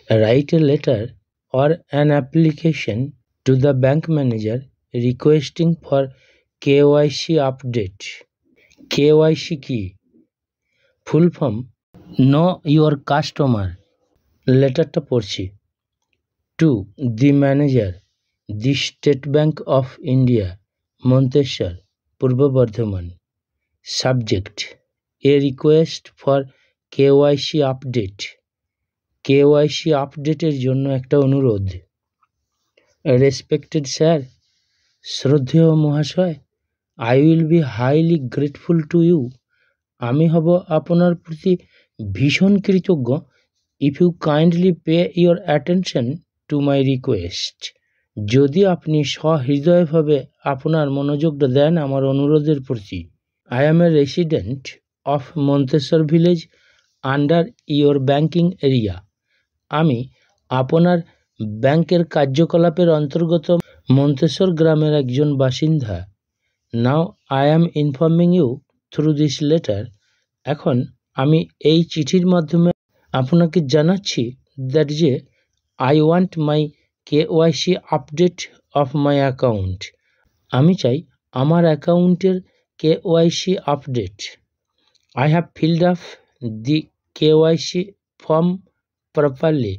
write a letter or an application to the bank manager requesting for KYC update. KYC কি? Full form know your customer. লেটারটা পড়ছি। To the manager, the State Bank of India, Monteswar, Purba Bardhaman. Subject a request for KYC update. KYC আপডেটের জন্য একটা অনুরোধ। Respected sir, শ্রদ্ধেয় মহাশয়, I will be highly grateful to you. আমি হব আপনার প্রতি ভীষণ কৃতজ্ঞ if you kindly pay your attention to my request. যদি আপনি সহৃদয়ভাবে আপনার মনোযোগটা দেন আমার অনুরোধের প্রতি। I am A resident of Manteswar village under your banking area. আমি আপনার ব্যাংকের কার্যকলাপের অন্তর্গত মন্তেশ্বর গ্রামের একজন বাসিন্দা। Now I am informing you through this letter. এখন আমি এই চিঠির মাধ্যমে আপনাকে জানাচ্ছি দ্যাট যে I want my KYC update of my account. আমি চাই আমার অ্যাকাউন্টের KYC update. I have filled up the KYC form properly.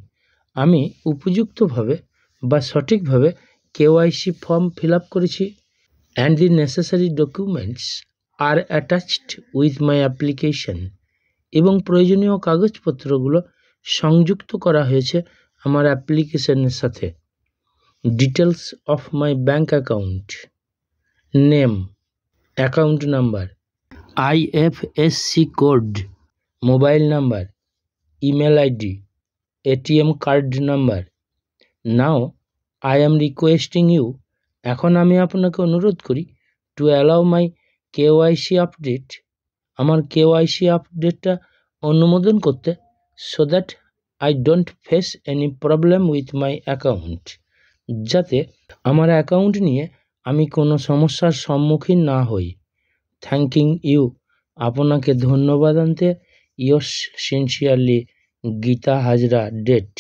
আমি উপযুক্তভাবে বা সঠিকভাবে কেওয়াইসি ফর্ম ফিল আপ করেছি। And the necessary documents are attached with my application. এবং প্রয়োজনীয় কাগজপত্রগুলো সংযুক্ত করা হয়েছে আমার অ্যাপ্লিকেশনের সাথে। Details of my bank account, name, account number, IFSC code, mobile number, email ID, ATM card number. Now I am requesting you, এখন আমি আপনাকে অনুরোধ করি to allow my KYC update, আমার কেওয়াইসি আপডেটটা অনুমোদন করতে, so that I don't face any problem with my account, যাতে আমার অ্যাকাউন্ট নিয়ে আমি কোনো সমস্যার সম্মুখীন না হই। থ্যাঙ্কিং ইউ, আপনাকে ধন্যবাদ আনতে yours sincerely Geeta Hazra, date.